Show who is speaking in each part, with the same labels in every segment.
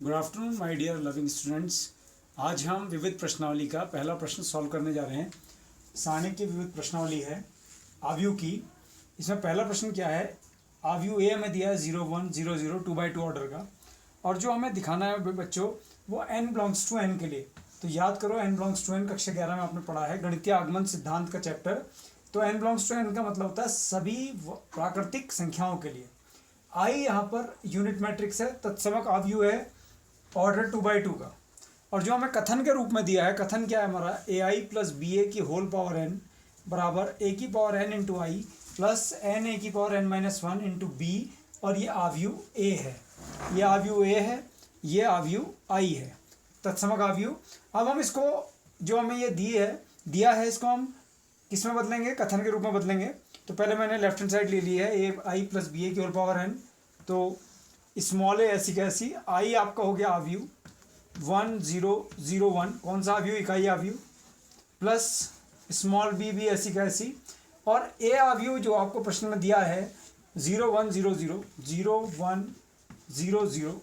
Speaker 1: Good afternoon my dear loving students. आज हम विविध प्रश्नावली का पहला प्रश्न सॉल्व करने जा रहे हैं। सारणी की विविध प्रश्नावली है आव्यूह की। इसमें पहला प्रश्न क्या है, आव्यूह ए हमें दिया है 0 1 0 0 2/2 ऑर्डर का, और जो हमें दिखाना है बच्चों वो n बिलोंग्स टू n के लिए। तो याद करो n बिलोंग्स टू n कक्षा 11 में आपने पढ़ा है गणितीय आगमन सिद्धांत का चैप्टर। तो n बिलोंग्स टू n का मतलब होता है सभी प्राकृतिक संख्याओं के लिए। i यहाँ पर यूनिट मैट्रिक्स है, तत्समक आव्यूह है ऑर्डर 2/2 का। और जो हमें कथन के रूप में दिया है, कथन क्या है हमारा, ai प्लस बी ए की होल पावर n बराबर a की power n into I plus n a की power n minus 1 into b, और ये आव्यूह a है, ये आव्यूह a है, ये आव्यूह i है, तत्समक आव्यूह। अब हम इसको जो हमें ये दिया है इसको हम किस में बदलेंगे, कथन के रूप में बदलेंगे। तो पहले मैंने लेफ्ट हैंड साइड ले ली है ए आई प्लस बी ए की होल पावर n, तो स्मॉल ए ऐसी कैसी, आई आपका हो गया आव्यूह 1 0 0 1, कौन सा आव्यूह, इकाई आव्यूह, प्लस स्मॉल बी भी ऐसी कैसी, और ए आव्यूह जो आपको प्रश्न में दिया है 0 1 0 0 0 1 0 0,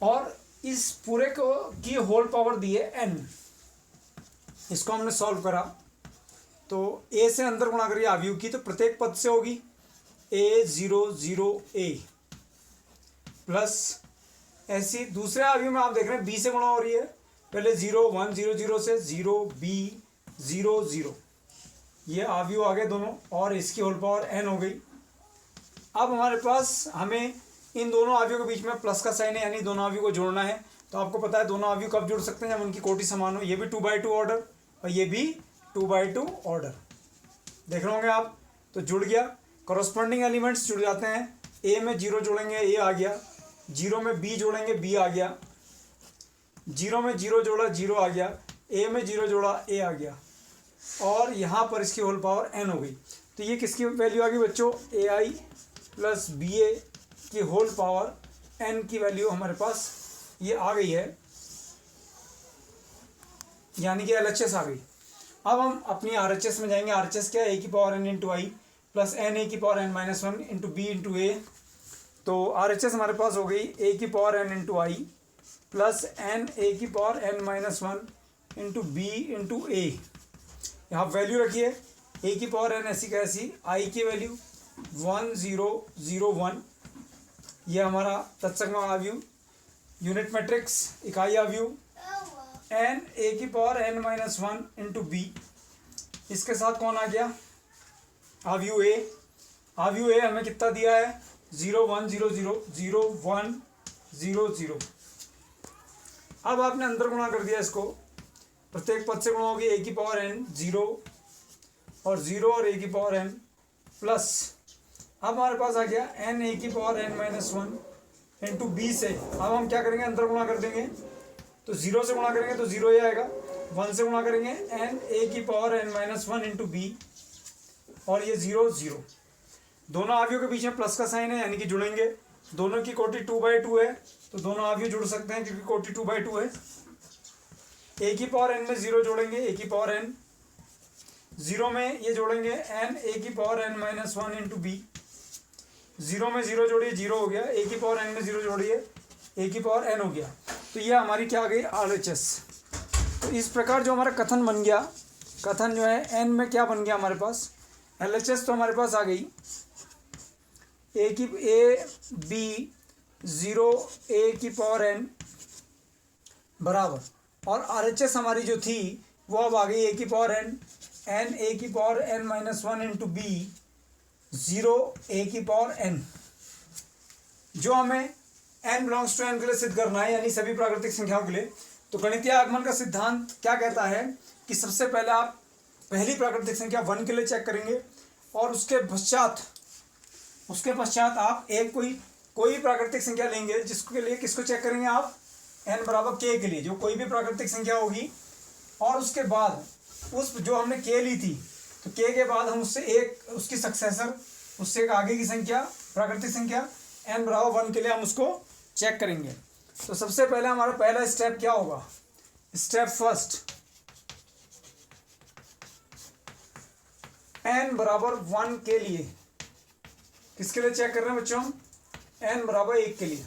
Speaker 1: और इस पूरे को की होल पावर दी है n। इसको हमने सॉल्व करा तो a से अंदर गुणा करिए आव्यूह की, तो प्रत्येक पद से होगी a 0 0 a प्लस ऐसी दूसरे आव्यूह में आप देख रहे हैं b से गुणा हो रही है, पहले 0 1 0 0 से 0 b 0 0, ये आव्यूह आ गए दोनों, और इसकी होल पावर n हो गई। अब हमारे पास हमें इन दोनों आव्यूह के बीच में प्लस का साइन है, यानी दोनों आव्यूह को जोड़ना है। तो आपको पता है दोनों आव्यूह कब जुड़ सकते हैं, जब उनकी कोटि समान हो। ये भी 2/2 ऑर्डर और ये भी 2/2 ऑर्डर, देख रहे होंगे आप। तो जुड़ गया, कॉरस्पॉन्डिंग एलिमेंट्स जुड़ जाते हैं। ए में 0 जोड़ेंगे ए आ गया, 0 में बी जोड़ेंगे बी आ गया, 0 में 0 जोड़ा 0 आ गया, ए में 0 जोड़ा ए आ गया, और यहाँ पर इसकी होल पावर n हो गई। तो ये किसकी वैल्यू आ गई बच्चों, ए आई प्लस बी ए की होल पावर n की वैल्यू हमारे पास ये आ गई है, यानी कि LHS आ गई। अब हम अपनी RHS में जाएंगे। RHS क्या है, a की power n into I plus n a की power n minus 1 into B into A. तो RHS हमारे पास हो गई a की power n into I plus n a की power n minus 1 into B into A. यहाँ वैल्यू रखिए, a की पावर n ऐसी कैसी, i की वैल्यू 1 0 0 1, ये हमारा तत्समक आव्यूह, यूनिट मैट्रिक्स इकाई आव्यूह, n a की power n minus 1 into b, इसके साथ कौन आ गया, आव्यूह a। आव्यूह a हमें कितना दिया है, 0 1 0 0 0 1 0 0। अब आपने अंदर गुणा कर दिया इसको, प्रत्येक पद से गुणा होगी a की पावर n 0 और 0 और a की पावर n प्लस, अब हमारे पास आ गया n a की power n minus 1 into b से। अब हम क्या करेंगे, अंदर गुणा कर देंगे, तो 0 से गुणा करेंगे तो 0 ही आएगा, 1 से गुणा करेंगे n a की power n minus 1 into b, और ये 0 0। दोनों आव्यूह के बीच में प्लस का साइन है, यानी कि जुड़ेंगे। दोनों की कोटि 2/2 है, तो दोनों आव्यूह जुड़ सकते हैं क्योंकि कोटि 2/2 है। a की पावर n में 0 जोड़ेंगे a की पावर n, 0 में ये जोड़ेंगे n a की power n minus 1 into B, 0 में 0 जोड़िए 0 हो गया, a की पावर n में 0 जोड़िए a की पावर n हो गया। तो ये हमारी क्या आ गई, RHS। तो इस प्रकार जो हमारा कथन बन गया, कथन जो है n में क्या बन गया हमारे पास, LHS तो हमारे पास आ गई a b 0 a की पावर n बराबर, और RHS हमारी जो थी वो अब आ गई a की पावर n a की power n minus 1 into B 0 a की पावर n, जो हमें n बिलोंग्स टू n के लिए सिद्ध करना है, यानी सभी प्राकृतिक संख्याओं के लिए। तो गणितीय आगमन का सिद्धांत क्या कहता है कि सबसे पहले आप पहली प्राकृतिक संख्या 1 के लिए चेक करेंगे, और उसके पश्चात आप एक कोई प्राकृतिक संख्या लेंगे, जिसके लिए किसको चेक करेंगे आप, n बराबर k के लिए जो कोई भी प्राकृतिक संख्या होगी, और उसके बाद उस जो हमने k ली थी, तो k के बाद हम उससे एक उसकी सक्सेसर, उससे एक आगे की संख्या प्राकृतिक संख्या n बराबर 1 के लिए हम उसको चेक करेंगे। तो सबसे पहले हमारा पहला स्टेप क्या होगा, स्टेप फर्स्ट, n बराबर 1 के लिए किसके लिए चेक कर रहे हैं बच्चों, n बराबर 1 के लिए।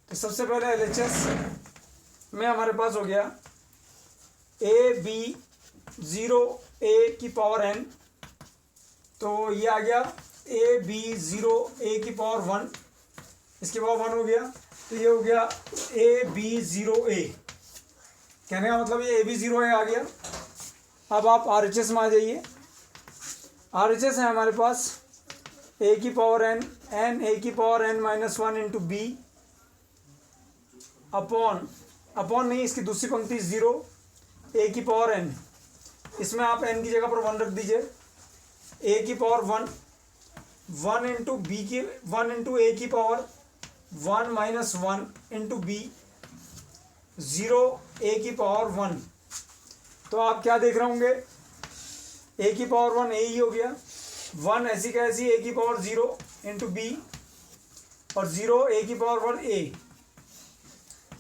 Speaker 1: तो सबसे पहले LHS में हमारे पास हो गया AB0A⁴n, तो ये आ गया AB0A⁴1, इसके पावर 1 हो गया, तो ये हो गया AB0A। कहने का मतलब ये AB0A आ गया। अब आप RHS में आ जाइए। RHS है हमारे पास A⁴n n⁴n-1 into B upon नहीं, इसकी दूसरी पंक्ति 0 A⁴n, इसमें आप n की जगह पर 1 रख दीजिए। A⁴1 1 इंटू B की 1 into A⁴1 minus 1 into B 0 A⁴1। तो आप क्या देख रहे होंगे, A⁴1 A ही हो गया, 1 ऐसी का ऐसी A⁴0 इंटू B और 0 A⁴1 A।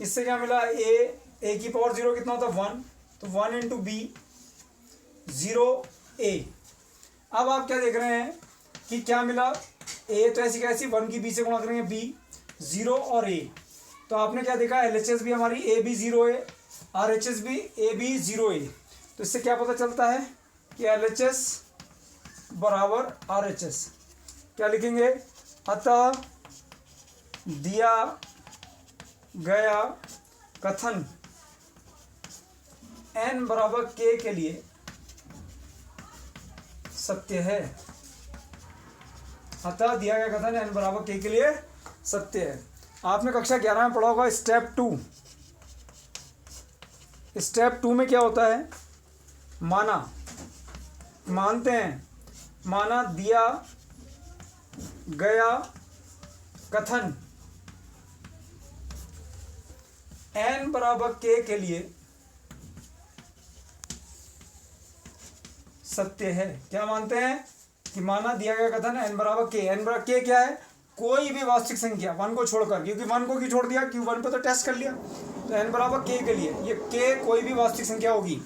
Speaker 1: इससे क्या मिला, A⁴0 कितना होता है 1, तो 1 इंटू B 0 A। अब आप क्या देख रहे हैं कि क्या मिला, A तो ऐसी कैसी 1 की B से गुणा करेंगे B 0 और A, तो आपने क्या देखा, LHS भी हमारी AB0A, RHS भी AB0A। तो इससे क्या पता चलता है कि LHS बराबर RHS। क्या लिखेंगे, अतः दिया गया कथन n बराबर k के लिए सत्य है। अतः दिया गया कथन n बराबर k के लिए सत्य है। आपने कक्षा 11 में पढ़ा होगा स्टेप 2। स्टेप 2 में क्या होता है, मानते हैं, माना दिया गया कथन n बराबर k के लिए सत्य है। क्या मानते हैं कि माना दिया गया कथन n बराबर k। n बराबर k क्या है, कोई भी वास्तविक संख्या 1 को छोड़कर, क्योंकि 1 को क्यों छोड़ दिया, क्योंकि 1 पे तो टेस्ट कर लिया। तो n बराबर k के लिए ये k कोई भी वास्तविक संख्या होगी,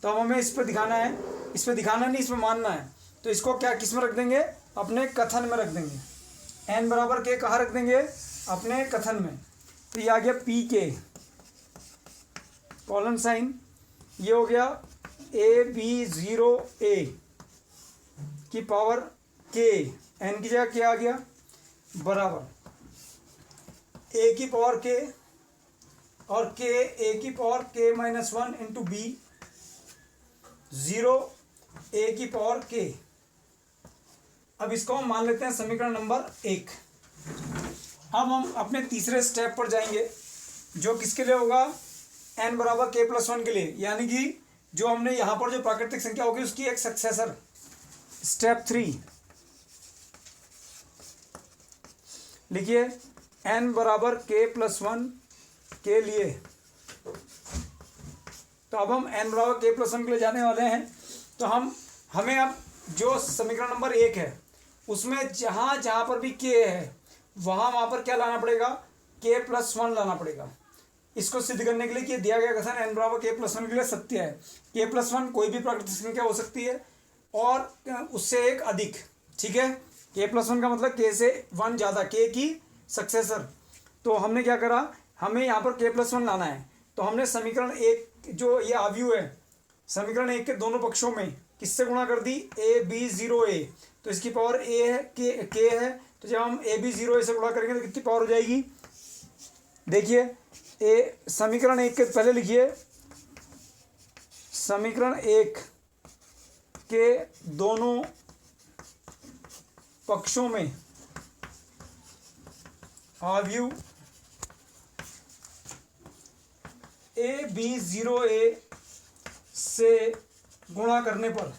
Speaker 1: तो अब हमें इस पर दिखाना है, इस पर दिखाना नहीं, इस पर मानना है। तो इसको क्या किस में रख देंगे, अपने कथन में रख देंगे। n बराबर k कहाँ रख देंगे, अपने कथन में। तो ये आ गया PK कॉलन साइन, ये हो गया AB0A की पावर k, n की जगह क्या आ गया, बराबर a की पावर k और k a की power k minus 1 into B 0 a की पावर k। अब इसको हम मान लेते हैं समीकरण नंबर 1। अब हम अपने तीसरे स्टेप पर जाएंगे, जो किसके लिए होगा, n बराबर k+1 के लिए, यानी कि जो हमने यहाँ पर जो प्राकृतिक संख्या होगी उसकी एक सक्सेसर। स्टेप 3 लिखिए, n बराबर k+1 के लिए। तो अब हम n बराबर k+1 के लिए जाने वाले हैं। तो हमें अब जो समीकरण नंबर 1 है उसमें जहाँ पर भी k है वहाँ पर क्या लाना पड़ेगा, k+1 लाना पड़ेगा। इसको सिद्ध करने के लिए कि दिया गया कथन n बराबर k+1 के लिए सत्य है। k+1 कोई भी प्राकृतिक संख्या हो सकती है और उससे एक अधिक, ठीक है। k+1 का मतलब k से 1 ज़्यादा, k की सक्सेसर। तो हमने क्या करा, हमें यहाँ पर k+1 लाना है। तो हमने समीकरण 1 जो ये आव्यूह है, समीकरण 1 के दोनों पक्षों में किससे गुणा कर दी, AB0A। तो इसकी पावर a है, k है, तो जब हम AB0A से गुणा करेंगे तो कितनी पावर हो जाएगी, देखिए समीकरण 1 के पहले लिखिए, समीकरण 1 के दोनों पक्षों में आव्यूह AB0A से गुणा करने पर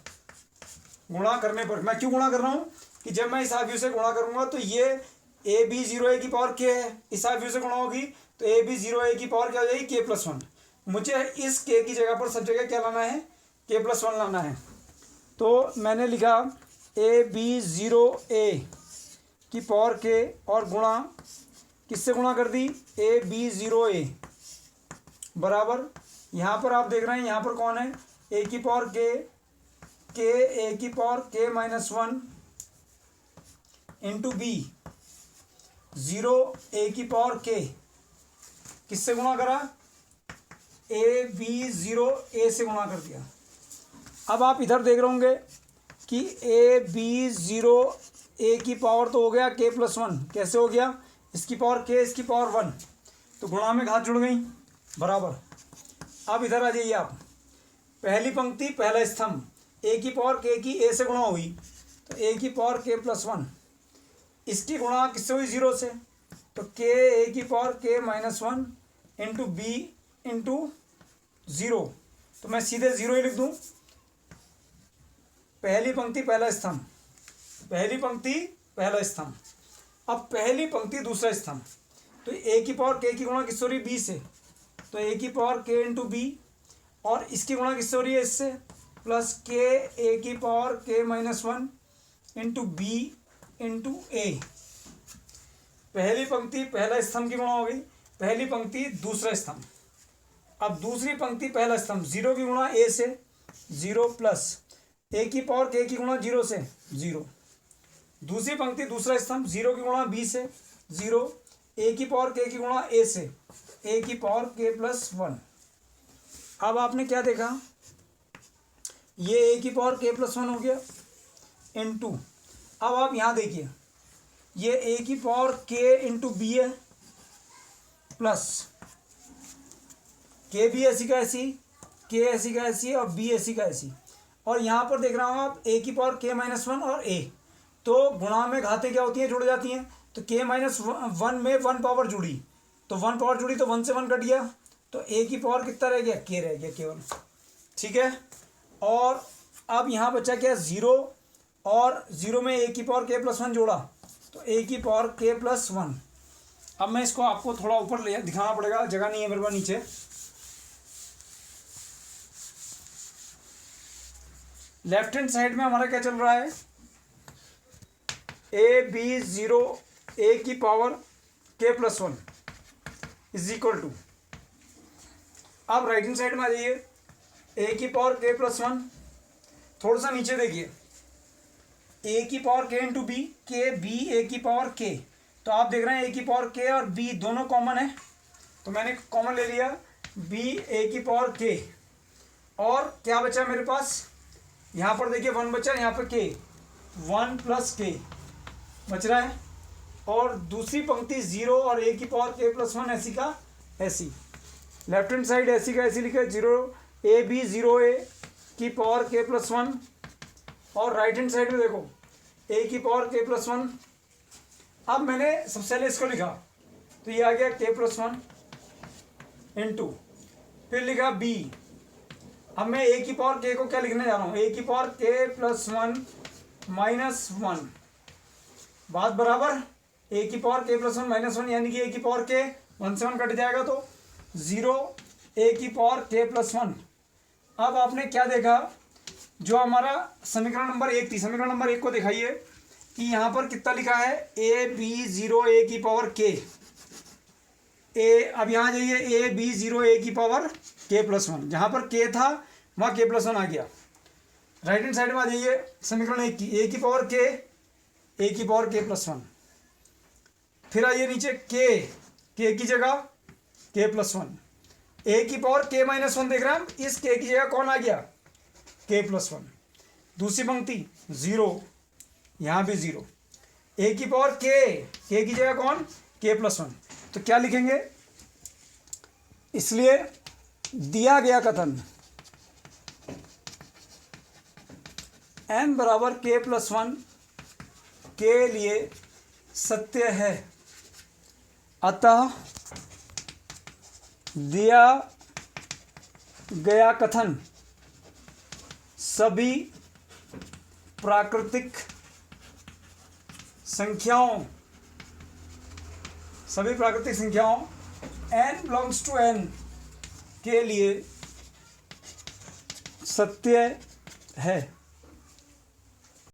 Speaker 1: मैं क्यों गुणा कर रहा हूँ कि जब मैं इस आव्यूह से गुणा करूंगा तो ये AB0A की पावर k है, इस आव्यूह से गुणा होगी तो AB0A की पावर क्या हो जाएगी, k+1। मुझे इस k की जगह पर सब जगह क्या लाना है, k+1 लाना है। तो मैंने लिखा AB0A की पावर k और गुणा किससे गुणा कर दी, AB0A बराबर, यहाँ पर आप देख रहे हैं यहाँ पर कौन है, a की पावर k a की power k-1 into B 0 a की पावर k किससे गुणा करा, ए बी ज़ीरो ए से गुणा कर दिया। अब आप इधर देख रहे होंगे कि ए बी ज़ीरो ए की पावर तो हो गया के प्लस वन, कैसे हो गया, इसकी पावर के इसकी पावर वन, तो गुणा में घात जुड़ गई बराबर। अब इधर आ जाइए आप, पहली पंक्ति पहला स्तंभ, ए की पावर के की ए से गुणा हुई तो ए की पावर के प्लस वन, इसकी गुणा किससे हुई, ज़ीरो से, तो के ए की पावर के minus one into B into zero, तो मैं सीधे ज़ीरो ही लिख दूँ। पहली पंक्ति पहला स्तंभ, पहली पंक्ति पहला स्तंभ, अब पहली पंक्ति दूसरा स्तंभ, तो ए की पावर के की गुणा किससे हो रही, बी से, तो ए की पावर के इंटू बी, और इसकी गुणा किससे हो रही है, इससे, प्लस के ए की पावर के minus one into B into A. पहली पंक्ति पहला स्तंभ की गुणा हो गई, पहली पंक्ति दूसरा स्तंभ। अब दूसरी पंक्ति पहला स्तंभ, जीरो की गुणा ए से, जीरो प्लस ए की पावर के की गुणा जीरो से, जीरो। दूसरी पंक्ति दूसरा स्तंभ, जीरो की गुणा बी से, जीरो, ए की पावर के की गुणा ए से, ए की पावर के प्लस वन। अब आपने क्या देखा, ये ए की पावर के प्लस वन हो गया इंटू, अब आप यहाँ देखिए ये ए की पावर के इंटू बी है, प्लस के भी ऐसी का ऐसी, के ऐसी का ऐसी और बी ऐसी का ऐसी, और यहाँ पर देख रहा हूँ आप ए की पावर के माइनस वन और ए, तो गुणा में घातें क्या होती हैं, जुड़ जाती हैं, तो के माइनस वन में वन पावर जुड़ी, तो वन पावर जुड़ी तो वन से वन कट गया, तो ए की पावर कितना रह गया, के रह गया केवल, ठीक है। और अब यहाँ बचा क्या, ज़ीरो, और ज़ीरो में ए की पावर के प्लस वन जोड़ा तो ए की पावर के प्लस वन। अब मैं इसको आपको थोड़ा ऊपर ले दिखाना पड़ेगा, जगह नहीं है मेरे पास नीचे। लेफ्ट हैंड साइड में हमारा क्या चल रहा है, ए बी ज़ीरो ए की power k plus one is equal to, अब राइट हैंड साइड में आ जाइए, ए की पावर के प्लस वन, थोड़ा सा नीचे देखिए, ए की पावर के इंटू बी, के बी ए की पावर के, तो आप देख रहे हैं ए की पावर के और बी दोनों कॉमन है, तो मैंने कॉमन ले लिया बी ए की पावर के, और क्या बचा मेरे पास, यहाँ पर देखिए वन बचा, यहाँ पर के, वन प्लस के बच रहा है, और दूसरी पंक्ति ज़ीरो और ए की पावर के प्लस वन ऐसी का ऐसी, लेफ्ट हैंड साइड ऐसी का ऐसी लिखा है, जीरो ए बी ज़ीरो ए की पावर के प्लस वन, और राइट हैंड साइड में देखो ए की पावर के प्लस वन। अब मैंने सबसे पहले इसको लिखा तो ये आ गया के प्लस वन इंटू, फिर लिखा बी, अब मैं ए की पावर के को क्या लिखने जा रहा हूँ, ए की power k plus one minus one, बात बराबर, ए की power k plus one minus one, यानी कि ए की पावर के वन से वन कट जाएगा तो ज़ीरो ए की पावर के प्लस वन। अब आपने क्या देखा, जो हमारा समीकरण नंबर एक थी, समीकरण नंबर एक को दिखाइए कि यहाँ पर कितना लिखा है, ए बी ज़ीरो ए की पावर के, ए, अब यहाँ जाइए ए बी ज़ीरो ए की पावर के प्लस वन, जहाँ पर के था वहाँ के प्लस वन आ गया। राइट हैंड साइड में आ जाइए समीकरण एक की, ए की पावर के, ए की पावर के प्लस वन, फिर आइए नीचे के की जगह के प्लस वन, ए की पावर के माइनस वन देख रहे हैं हम, इस के की जगह कौन आ गया, के प्लस वन। दूसरी पंक्ति ज़ीरो, यहाँ भी ज़ीरो, ए की पावर के की जगह कौन, के प्लस वन, तो क्या लिखेंगे, इसलिए दिया गया कथन n बराबर के प्लस वन के लिए सत्य है, अतः दिया गया कथन सभी प्राकृतिक संख्याओं n बिलोंग्स टू n के लिए सत्य है।